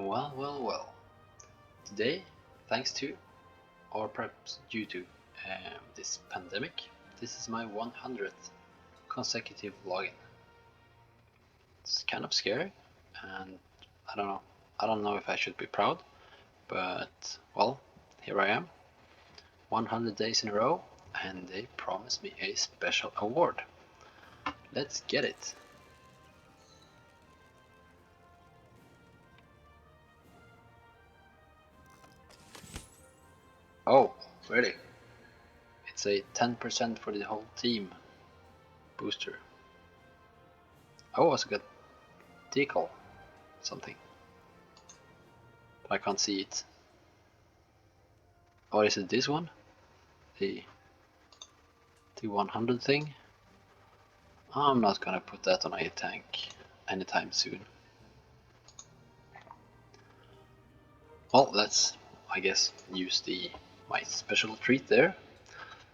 Well. Today, thanks to, or perhaps due to, this pandemic, this is my 100th consecutive login. It's kind of scary, and I don't know if I should be proud, but well, here I am, 100 days in a row, and they promised me a special award. Let's get it. Oh, really? It's a 10% for the whole team booster. Oh, it's a good decal something. But I can't see it. Or is it this one? The 100 thing? I'm not gonna put that on a tank anytime soon. Well, let's, I guess, use my special treat there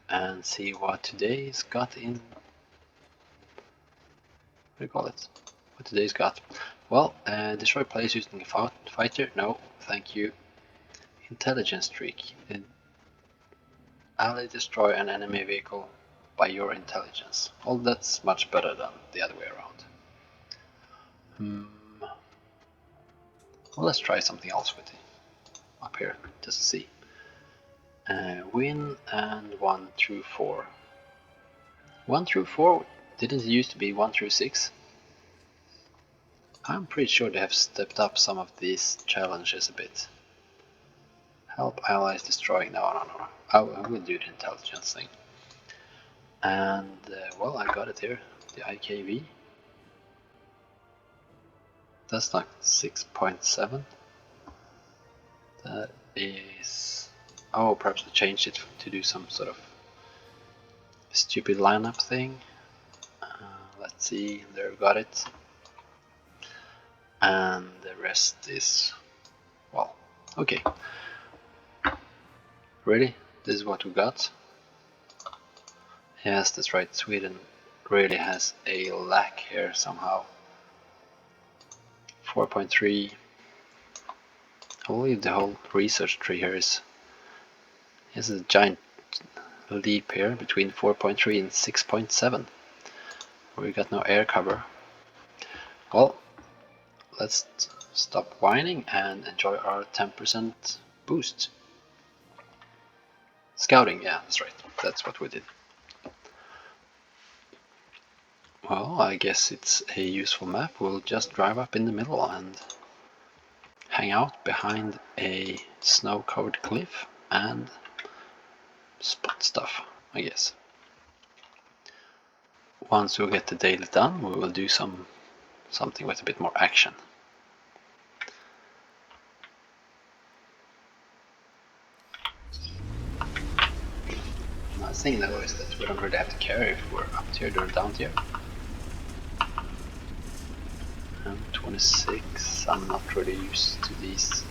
and see what today's got in. What do you call it? What today's got? Well, destroy players using a fighter? No, thank you. Intelligence streak. Ally destroy an enemy vehicle by your intelligence. Well, that's much better than the other way around. Well, let's try something else with it. Up here, just to see. Win and 1 through 4. 1 through 4 didn't it used to be 1 through 6? I'm pretty sure they have stepped up some of these challenges a bit. Help allies destroying. No. I will do the intelligence thing. And well, I got it here. The IKV. That's like 6.7. That is. Oh, perhaps I changed it to do some sort of stupid lineup thing. Let's see. There, got it. And the rest is, well, okay. Really? This is what we got? Yes, that's right. Sweden really has a lack here somehow. 4.3. I believe the whole research tree here is. There's a giant leap here between 4.3 and 6.7. We got no air cover. Well, let's stop whining and enjoy our 10% boost. Scouting, yeah, that's right. That's what we did. Well, I guess it's a useful map. We'll just drive up in the middle and hang out behind a snow-covered cliff and spot stuff, I guess. Once we get the daily done, we will do something with a bit more action. Nice thing though is that we don't really have to care if we're up tier or down tier. 26, I'm not really used to these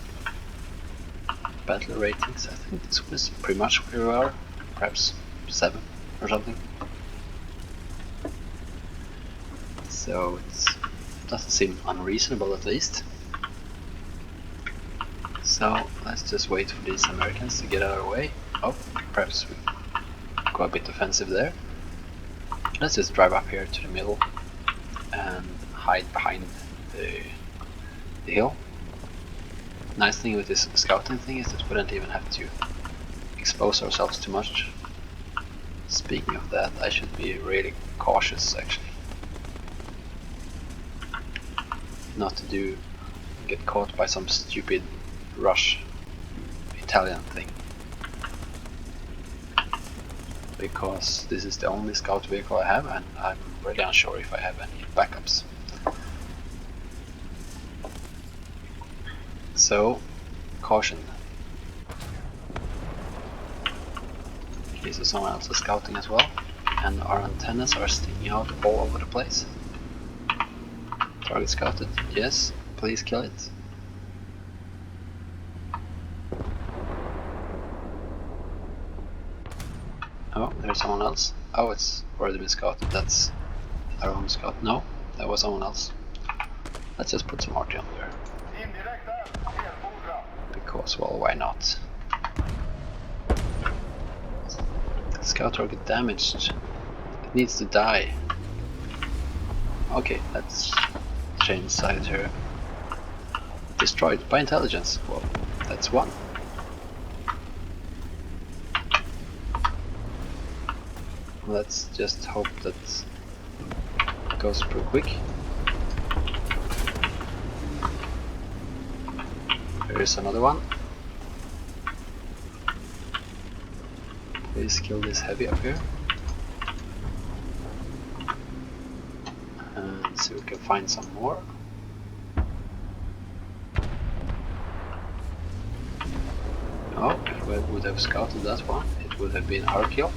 battle ratings. I think this was pretty much where we are, perhaps 7 or something. So it doesn't seem unreasonable at least. So let's just wait for these Americans to get out of our way. Oh, perhaps we go a bit offensive there. Let's just drive up here to the middle and hide behind the hill. Nice thing with this scouting thing is that we don't even have to expose ourselves too much. Speaking of that, I should be really cautious actually. Not to get caught by some stupid Rush Italian thing. Because this is the only scout vehicle I have and I'm really unsure if I have any backups. So, caution. Okay, so someone else is scouting as well, and our antennas are sticking out all over the place. Target scouted, yes, please kill it. Oh, there's someone else. Oh, it's already been scouted, that's our own scout. No, that was someone else. Let's just put some RT on there. as well, why not? Scout target damaged. It needs to die. Okay, let's change sides here. Destroyed by intelligence. Well, that's one. Let's just hope that it goes pretty quick. There is another one. Please kill this heavy up here. And see if we can find some more. Oh, if we would have scouted that one, it would have been our kill.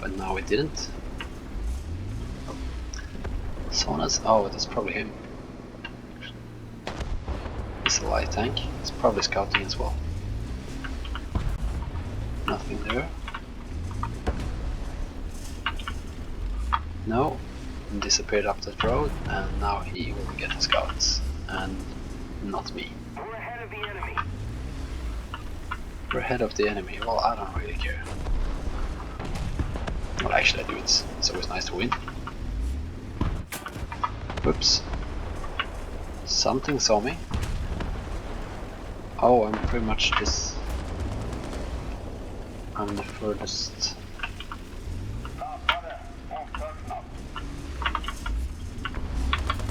But now we didn't. Someone else. Oh, that's probably him. It's a light tank. It's probably scouting as well. Nothing there. No. Disappeared up that road, and now he will get the scouts, and not me. We're ahead of the enemy. We're ahead of the enemy. Well, I don't really care. Well, actually I do. It's always nice to win. Whoops. Something saw me. Oh, I'm pretty much this. I'm the furthest.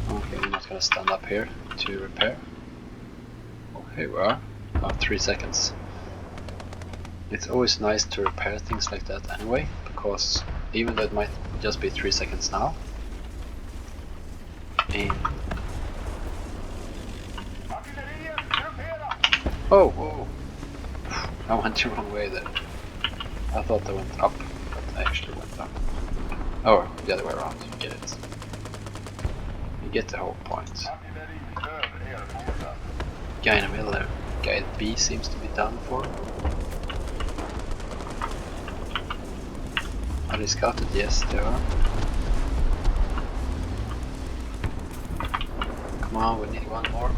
Okay, I'm not gonna stand up here to repair. Oh, here we are. About 3 seconds. It's always nice to repair things like that anyway, because even though it might just be 3 seconds now, oh, whoa. I went the wrong way there. I thought I went up, but I actually went down. Oh, the other way around. You get it. You get the whole point. Guy in the middle there. Guy B seems to be done for. Are they scouted? Yes, they are. Come on, we need one more.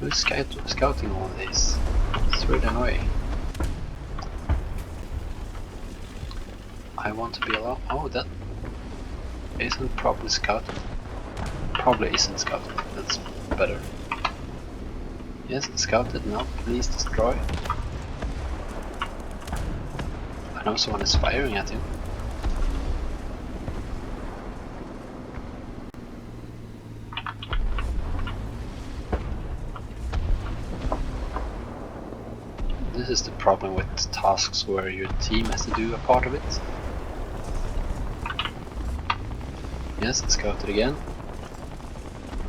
Who's scouting all this? It's really annoying. I want to be alone. Oh, that isn't probably scouted. Probably isn't scouted. That's better. Yes, it's scouted. No, please destroy. I know someone is firing at him. This is the problem with tasks where your team has to do a part of it. Yes, scouted again.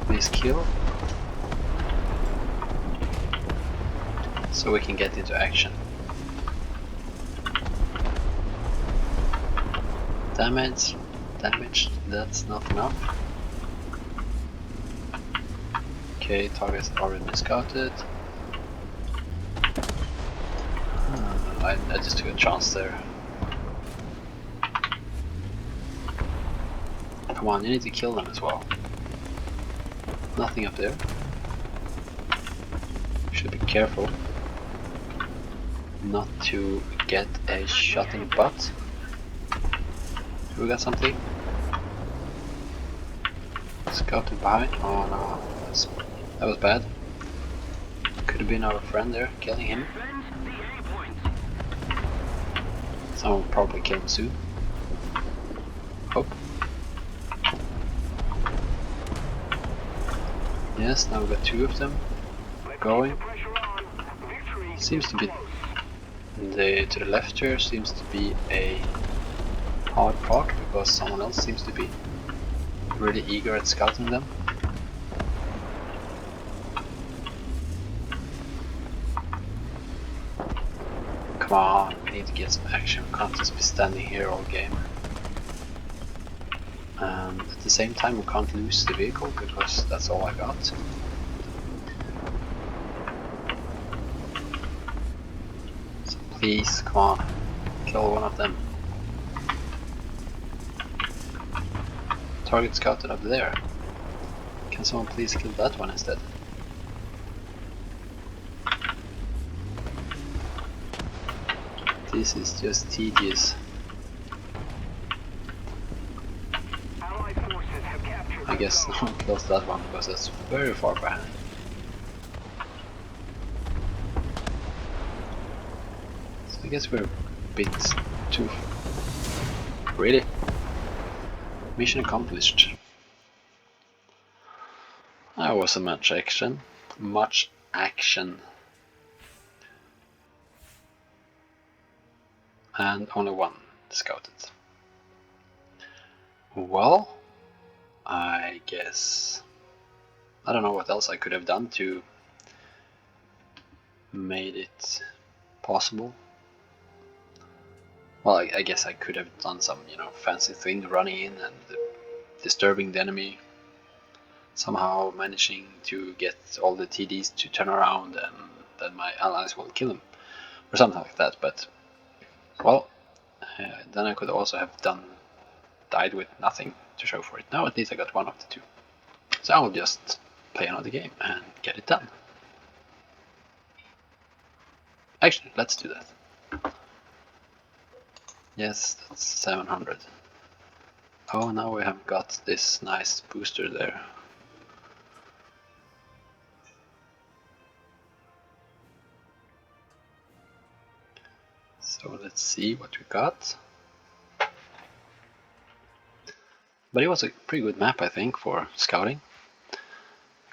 Please kill. So we can get into action. Damage, that's not enough. Okay, targets already scouted. I just took a chance there. Come on, you need to kill them as well. Nothing up there. Should be careful not to get a shot in the butt. We got something? Scouted behind. Oh no, that was bad. Could have been our friend there, killing him. Someone will probably kill him soon. Hope. Yes, now we've got 2 of them going. Seems to be to the left here seems to be a hard part because someone else seems to be really eager at scouting them. Come on, we need to get some action. We can't just be standing here all game. And at the same time we can't lose the vehicle because that's all I got. So please, come on, kill one of them. target scouted up there. Can someone please kill that one instead? This is just tedious. I guess no one kills that one because that's very far behind. So I guess we're a bit too... Really? Mission accomplished. That wasn't much action. Much action. And only one scouted. Well, I guess I don't know what else I could have done to made it possible. Well, I guess I could have done some, you know, fancy thing, running in and disturbing the enemy, somehow managing to get all the TDs to turn around, and then my allies will kill him, or something like that. But well, then I could also have died with nothing to show for it. Now at least I got one of the two. So I will just play another game and get it done. Actually, let's do that. Yes, that's 700. Oh, now we have got this nice booster there. So let's see what we got. But it was a pretty good map, I think, for scouting.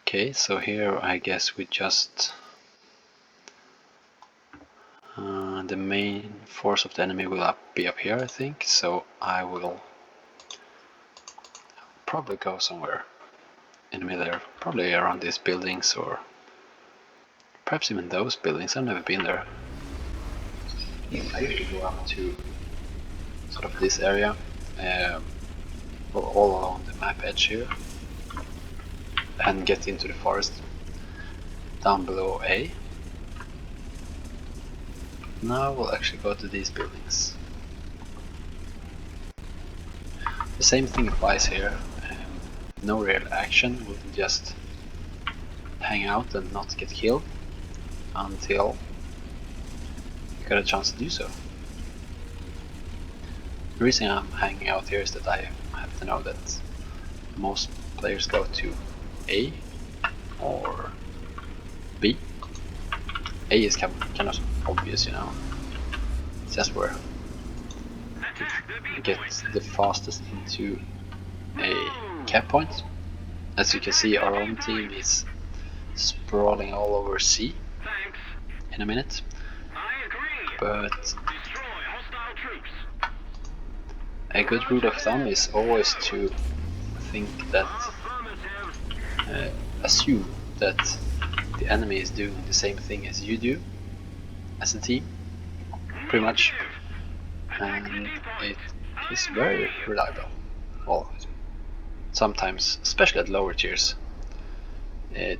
Okay, so here I guess we just... the main force of the enemy will be up here, I think. So I will probably go somewhere in the middle there. Probably around these buildings, or perhaps even those buildings. I've never been there. I usually go up to sort of this area, all along the map edge here, and get into the forest down below A. Now we'll actually go to these buildings. The same thing applies here. No real action, we'll just hang out and not get killed until you get a chance to do so. The reason I'm hanging out here is that I have to know that most players go to A or B. A is kind of obvious, you know. It's just where you get the fastest into a cap point. As you can see, our own team is sprawling all over C in a minute. But a good rule of thumb is always to think that, assume that the enemy is doing the same thing as you do as a team, pretty much, and it is very reliable. Well, sometimes, especially at lower tiers,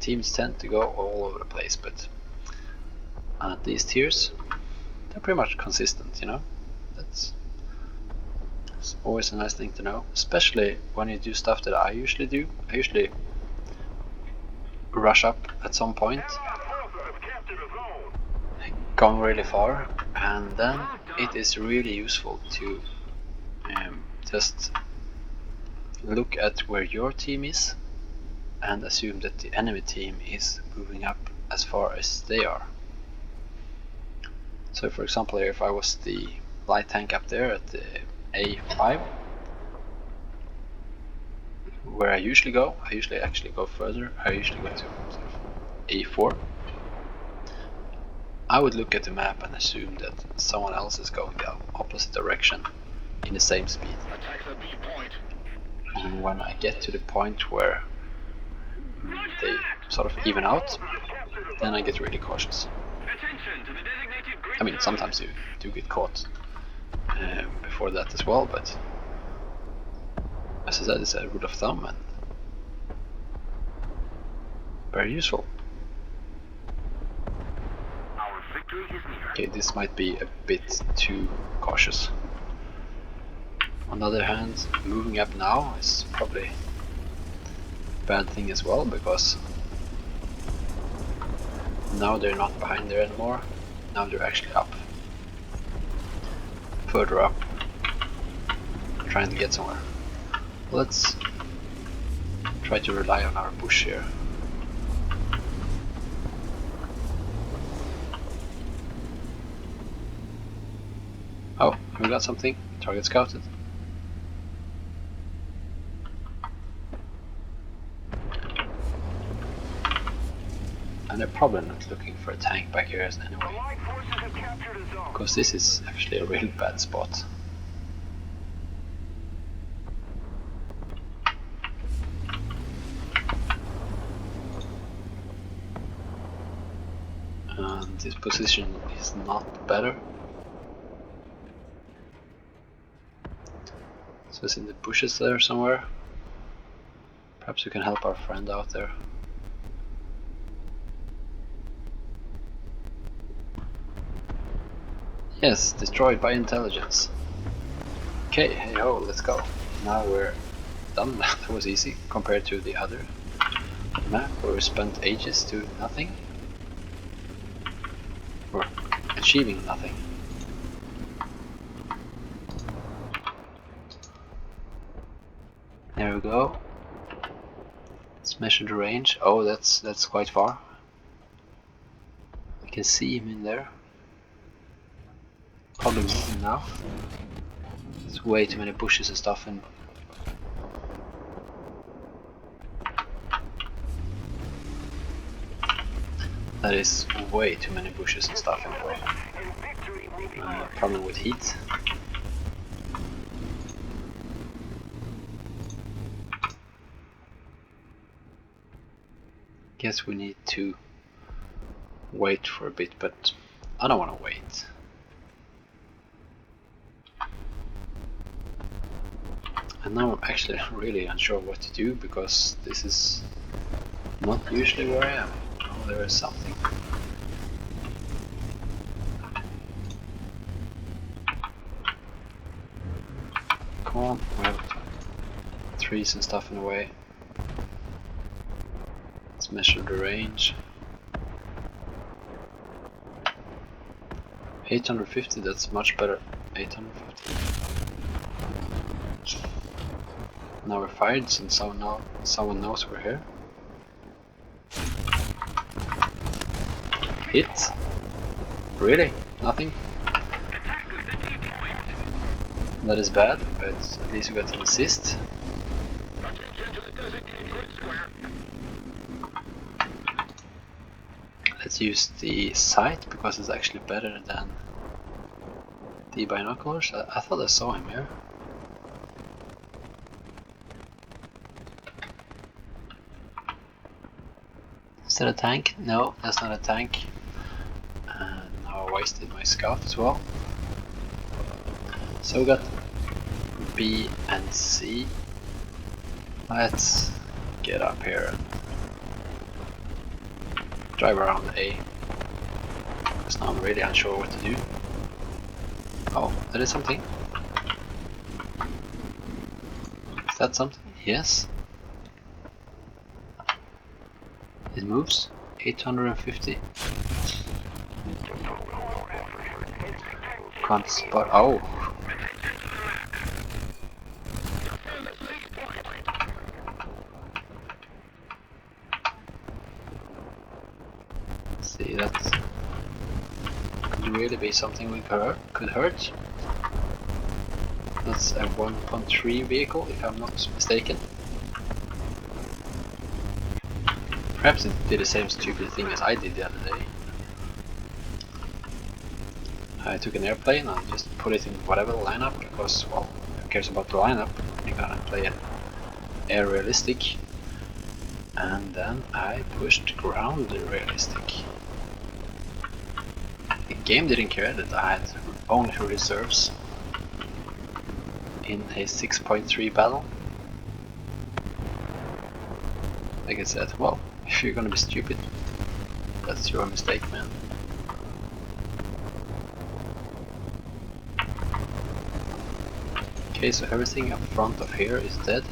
teams tend to go all over the place, but at these tiers they're pretty much consistent, you know. That's always a nice thing to know, especially when you do stuff that I usually do. I usually rush up at some point, going really far, and then it is really useful to just look at where your team is and assume that the enemy team is moving up as far as they are. So for example, if I was the light tank up there at the A5, where I usually go, I usually actually go further. I usually go to sort of A4. I would look at the map and assume that someone else is going the opposite direction in the same speed. And when I get to the point where they sort of even out, then I get really cautious. I mean, sometimes you do get caught before that as well, but as I said, it's a rule of thumb and very useful. Okay, this might be a bit too cautious. On the other hand, moving up now is probably a bad thing as well, because now they're not behind there anymore. Now they're actually up. Further up. Trying to get somewhere. Let's try to rely on our bush here. Oh, we got something. Target scouted. And they're probably not looking for a tank back here anyway. Because this is actually a really bad spot. And this position is not better. So it's in the bushes there somewhere. Perhaps we can help our friend out there. Yes, destroyed by intelligence. Okay, hey ho, let's go. Now we're done. That was easy compared to the other map where we spent ages doing nothing. Or achieving nothing. There we go. Let's measure the range. Oh, that's quite far. I can see him in there. Probably moving now. There's way too many bushes and stuff and that is way too many bushes and stuff in the way. Problem with heat. Guess we need to wait for a bit, but I don't want to wait. And now I'm actually really unsure what to do, because this is not usually where I am. Oh, there is something. Come on, we have trees and stuff in the way. Let's measure the range. 850, that's much better. 850. Now we're fired, since someone knows we're here. Hit? Really? Nothing? That is bad, but at least we got an assist. Let's use the sight, because it's actually better than the binoculars. I thought I saw him here. Is that a tank? No, that's not a tank. Now I wasted my scout as well. So we got B and C. Let's get up here and drive around A. Because now I'm really unsure what to do. Oh, that is something. Is that something? Yes. It moves. 850. Can't spot. Oh. See, that could really be something we could hurt. That's a 1.3 vehicle, if I'm not mistaken. Perhaps it did the same stupid thing as I did the other day. I took an airplane and just put it in whatever lineup, because, well, who cares about the lineup? You're gonna play it air realistic. And then I pushed ground realistic. The game didn't care that I had only reserves in a 6.3 battle. Like I said, well, if you're gonna be stupid, that's your mistake, man. Okay, so everything up front of here is dead.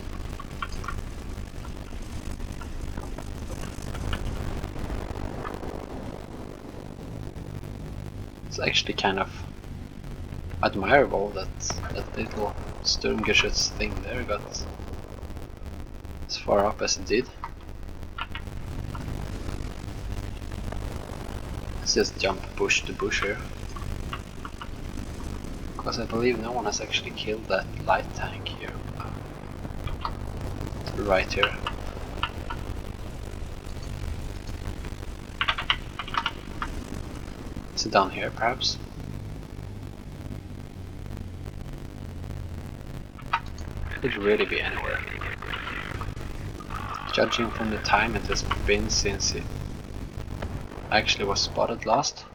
It's actually kind of admirable that that little Sturmgeschütz thing there got as far up as it did. Let's just jump bush to bush here. Because I believe no one has actually killed that light tank here. To the right here. Is it down here perhaps? Could really be anywhere. Judging from the time it has been since it actually was spotted last.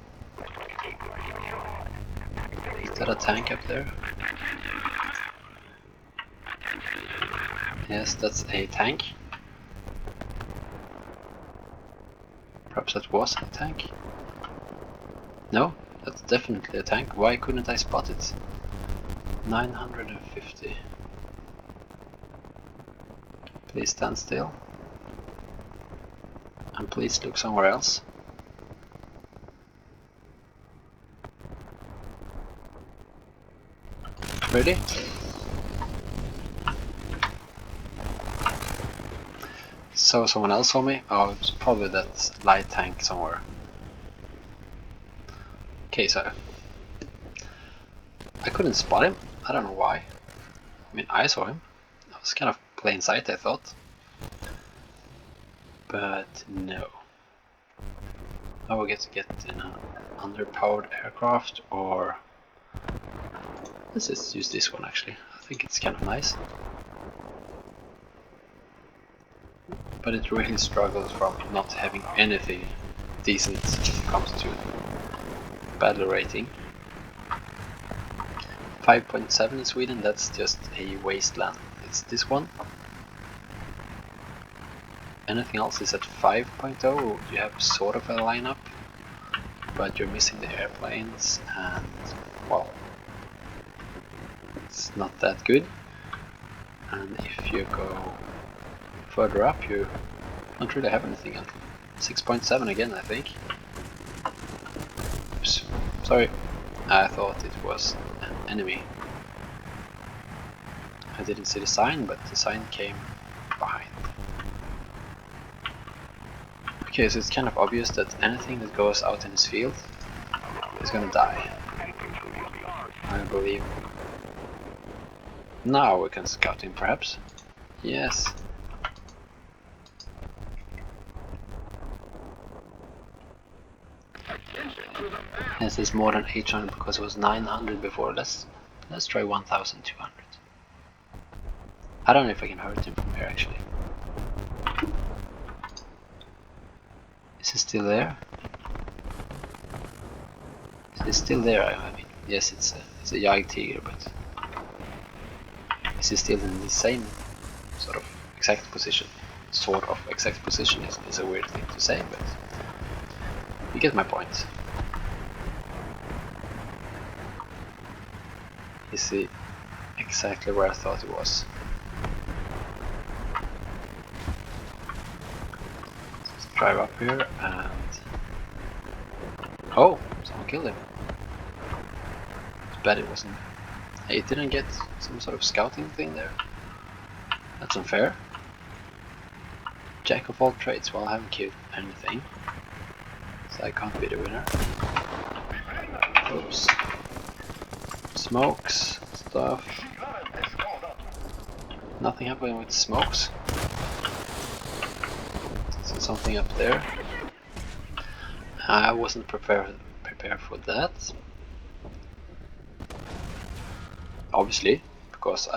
Is that a tank up there? Yes, that's a tank. Perhaps that was a tank? No, that's definitely a tank. Why couldn't I spot it? 950. Please stand still. And please look somewhere else. Ready? So someone else saw me? Oh, it's probably that light tank somewhere. Okay, so I couldn't spot him. I don't know why. I mean, I saw him. It was kind of plain sight, I thought. But no. Now we get to get in an underpowered aircraft, or let's just use this one actually. I think it's kind of nice. But it really struggles from not having anything decent when it comes to battle rating. 5.7 in Sweden, that's just a wasteland. It's this one. Anything else is at 5.0, you have sort of a lineup, but you're missing the airplanes, and well, it's not that good. And if you go further up, you don't really have anything else. 6.7 again, I think. Oops, sorry, I thought it was an enemy. I didn't see the sign, but the sign came behind. Okay, so it's kind of obvious that anything that goes out in this field is gonna die. I believe. Now we can scout him, perhaps. Yes. This is more than 800 because it was 900 before. Let's try 1200. I don't know if I can hurt him from here actually. Is he still there? Is he still there? I mean, yes, it's a Jagdtiger, but is he still in the same sort of exact position? Sort of exact position is a weird thing to say, but you get my point. Is he exactly where I thought he was? Let's drive up here and... Oh! Someone killed him. It's bad it wasn't... Hey, it didn't get some sort of scouting thing there. That's unfair. Jack of all trades, well I haven't killed anything. So I can't be the winner. Oops. Smokes, stuff. Nothing happening with smokes. So something up there. I wasn't prepared for that. Obviously, because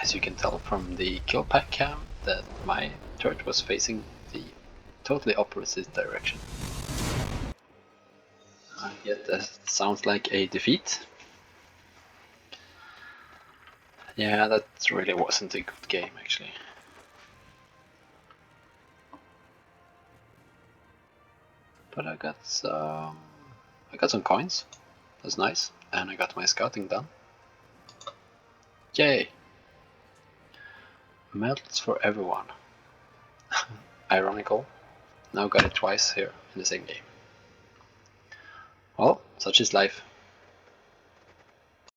as you can tell from the kill pack cam, that my turret was facing the totally opposite direction. I get that sounds like a defeat. Yeah, that really wasn't a good game actually. But I got some coins. That's nice, and I got my scouting done. Yay! Melts for everyone. Ironical. Now got it twice here in the same game. Well, such is life.